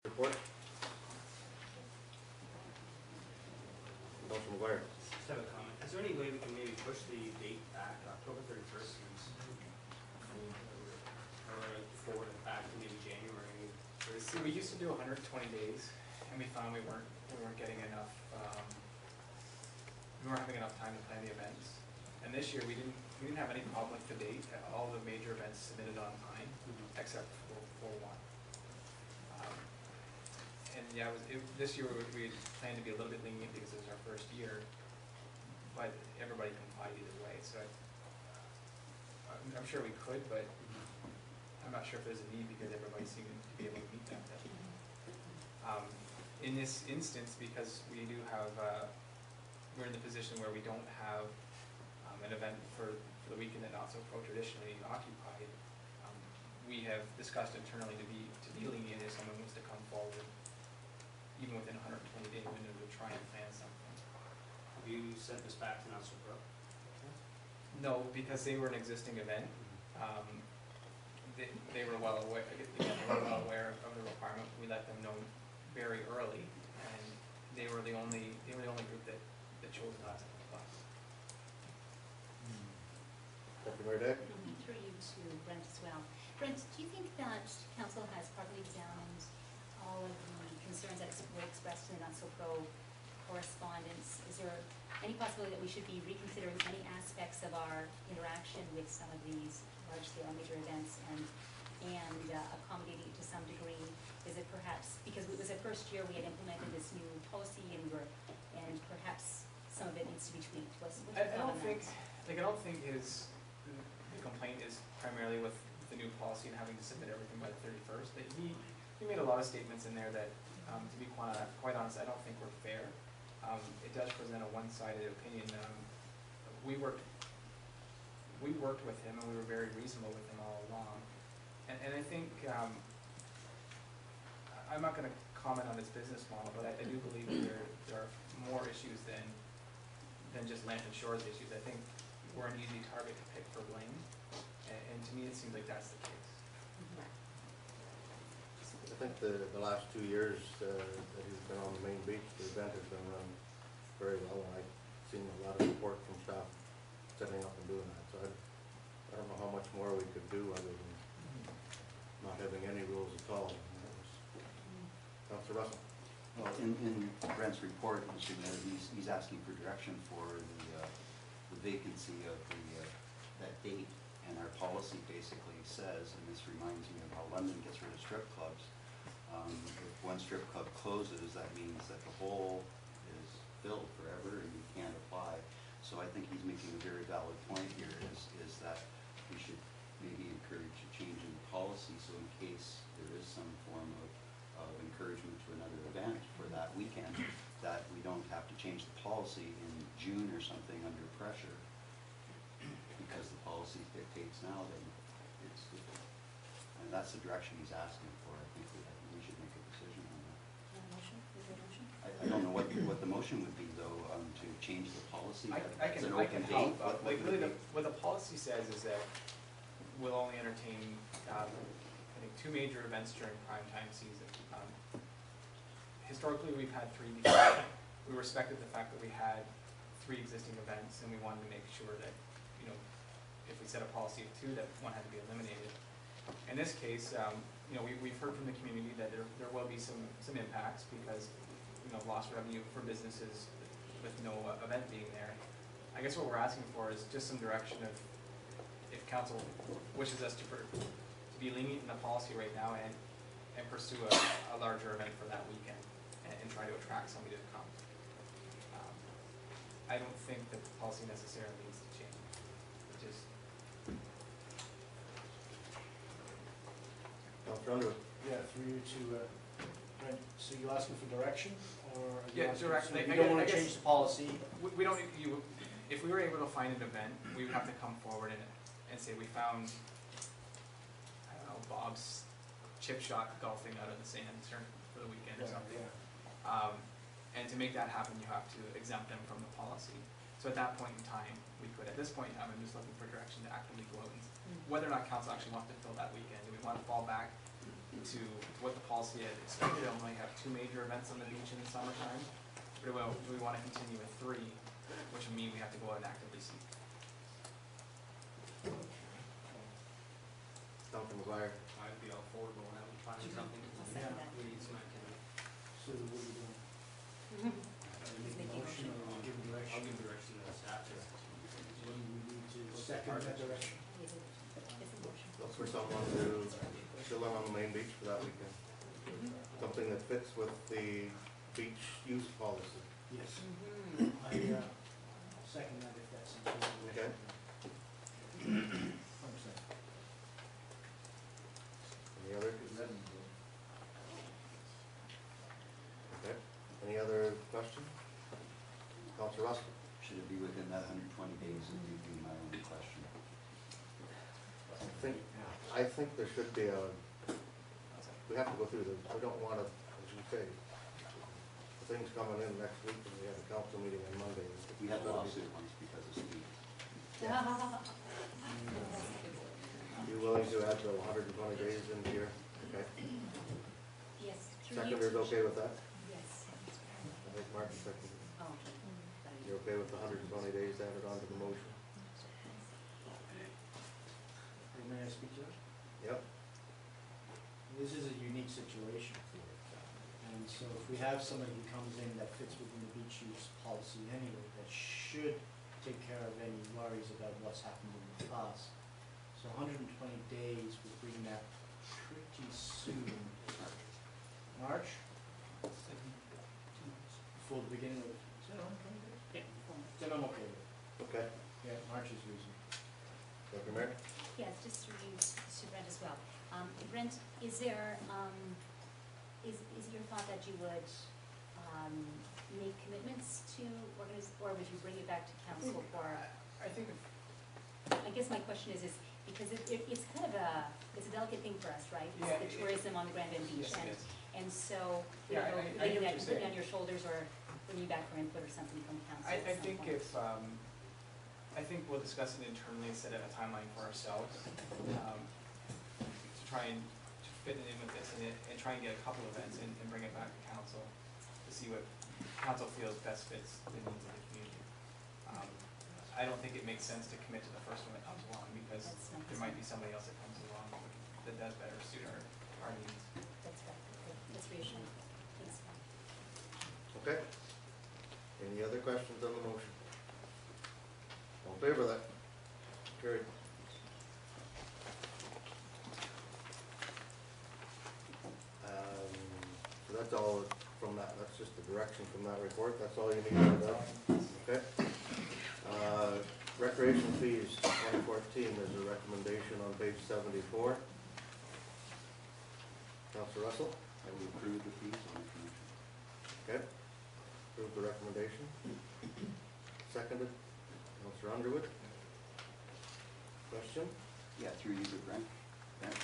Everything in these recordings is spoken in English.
Report. Councilor McGuire. Just have a comment. Is there any way we can maybe push the date back, October 31st, or forward it back to maybe January? See, we used to do 120 days, and we found we weren't getting enough. We weren't having enough time to plan the events. And this year we didn't have any problem with the date. All the major events submitted on time, except for one. And yeah, this year we planned to be a little bit lenient because it was our first year, but everybody complied either way. So I'm sure we could, but I'm not sure if there's a need because everybody seemed to be able to meet that deadline. In this instance, because we do have, we're in the position where we don't have an event for the weekend that Not So Pro traditionally occupied, we have discussed internally to be lenient if someone was to come forward, even within a 120-day window, to try and plan something. Have you sent this back to Not So Pro? No, because they were an existing event. They were well aware. They were well aware of the requirement. We let them know very early, and they were the only group that chose not to apply. Councilor Dec. Through you to Brent as well. Brent, do you think that Council has properly examined all of the concerns that were expressed in the Not So Pro correspondence? Is there any possibility that we should be reconsidering any aspects of our interaction with some of these large-scale major events and accommodating it to some degree? Is it perhaps because it was the first year we had implemented this new policy and perhaps some of it needs to be tweaked? I don't think the complaint is primarily with the new policy and having to submit everything by the 31st. That he made a lot of statements in there that, to be quite honest, I don't think were fair. It does present a one-sided opinion. We worked with him, and we were very reasonable with him all along. And I think I'm not going to comment on his business model, but I do believe there are more issues than just Land and Shores issues. I think we're an easy target to pick for blame, and to me it seems like that's the case. I think the last 2 years that he's been on the main beach, the event has been run very well, and I've seen a lot of support from staff setting up and doing that. So I don't know how much more we could do other than not having any rules at all. Councilor Russell. Well, in Brent's report, Mr. Mayor, he's asking for direction for the vacancy of that date, and our policy basically says, and this reminds me of how London gets rid of strip clubs. If one strip club closes, that means that the hole is filled forever and you can't apply. So I think he's making a very valid point here, is that we should maybe encourage a change in the policy, so in case there is some form of encouragement to another event for that weekend, that we don't have to change the policy in June or something under pressure, because the policy dictates now that it's, and that's the direction he's asking for. I think we should make a decision on that. Motion? Is there a motion? I don't know what the motion would be though, to change the policy. I can help. What the policy says is that we'll only entertain I think 2 major events during prime time season. Historically, we've had 3 because we respected the fact that we had 3 existing events, and we wanted to make sure that, if we set a policy of 2, that one had to be eliminated. In this case, we've heard from the community that there will be some impacts because, lost revenue for businesses with no event being there. I guess what we're asking for is just some direction of if council wishes us to be lenient in the policy right now and pursue a larger event for that weekend and try to attract somebody to come. I don't think that the policy necessarily needs to change. Councilor Underwood. Yeah, through you to Brent. So you're asking for direction, or are you direct. you don't want to change the policy? We don't. If we were able to find an event, we would have to come forward and say we found, I don't know, Bob's chip shot golfing out of the sand for the weekend or something. Yeah. And to make that happen, you have to exempt them from the policy. So at that point in time, we could. At this point in time, I'm just looking for direction to actively go out and whether or not council actually wants to fill that weekend. Do we want to fall back to what the policy had expected. It'll only have 2 major events on the beach in the summertime, but we want to continue with 3, which would mean we have to go out and actively seek. Councilor McGuire. I'd be all for going out and finding something. I'll second that. We need some activity. So what are you doing? Are you He's making a making motion or are you giving I'll direction? give direction to the staff. Do we need to second that direction? It's a motion. Look for someone to chill in on the main beach for that weekend. Something that fits with the beach use policy. Yes. Mhm. I second that if that's included. Okay. 100%. Any other? Okay. Any other questions? Councilor Russell? Should it be within that 120 days would be my only question. I think there should be we have to go through this, we don't want to, as you say, the thing's coming in next week and we have a council meeting on Monday. We had a lawsuit once because of speed. You willing to add the 120 days in here? Okay. Yes. through you. Seconder's okay with that? Yes. I think Martin seconded. Oh, okay. You're okay with the 120 days added onto the motion? May I speak to that? Yep. This is a unique situation. And so if we have somebody who comes in that fits within the beach use policy anyway, that should take care of any worries about what's happened in the past. So 120 days would bring that pretty soon. March? Before the beginning of, is that 120 days? Yeah. Then I'm okay with it. Okay. Yeah, March is reasonable. Dr. Mayor? Yes, just through you to Brent as well. Brent, is there, is it your thought that you would make commitments to or would you bring it back to council for? I think I guess my question is because it's kind of it's a delicate thing for us, right? It's Yeah, the tourism on the Grand Bend Beach, yes, it is. and so, you Yeah, know, I maybe hear what that you're put it on saying. your shoulders or bring you back for input or something from council. I at some think point. if, I think we'll discuss it internally and set a timeline for ourselves, to try and fit it in with this and try and get a couple events and bring it back to council to see what council feels best fits the needs of the community. I don't think it makes sense to commit to the first one that comes along because That's not there might be somebody else that comes along that does better suit our needs. That's right, okay, that's reassuring. Thanks, Brent. Okay. Any other questions on the motion? All in favor of that? Carried. So that's all from that, that's just the direction from that report, that's all you need to know? Okay. Recreation fees, 2014, there's a recommendation on page 74. Councilor Russell? I will approve the fees on the commission. Okay. Approve the recommendation. Seconded. Councilor Underwood. Question? Yeah, through you to Brent. Brent?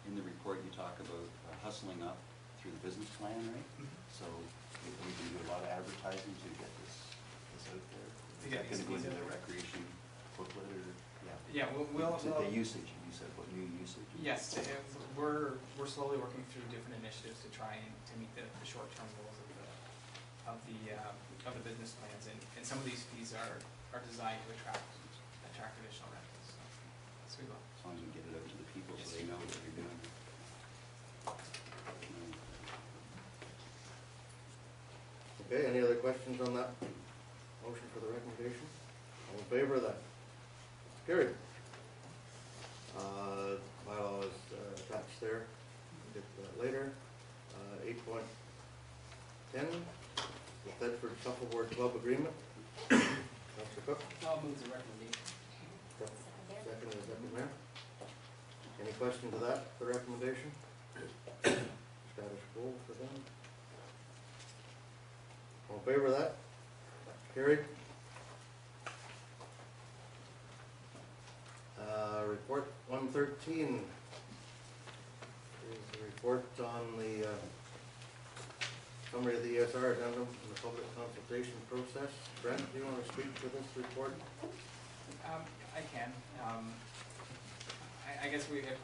In the report, you talk about hustling up through the business plan, right? So we can do a lot of advertising to get this out there. Is Yeah, that going to go these into out the there. recreation booklet or, yeah? Yeah, we'll So the usage, you said what new usage? yes, we're slowly working through different initiatives to try and to meet the short-term goals of the business plans, and some of these fees are designed to attract additional rentals, so we will. As long as we get it out to the people so Yes. they know what you're doing. Okay, any other questions on that motion for the recommendation? All in favor of that? Carried. Bylaw is attached there, get that later. 8.10, the Thetford Shuffleboard Club Agreement. Councilor Cook, I'll move the recommendation. second is Deputy Mayor. Any question to that, the recommendation? Status quo for them? All in favor of that? Carried. Report 113 is the report on the summary of the ESR addendum and the public consultation process. Brent, do you want to speak to this report? I can. I guess we, if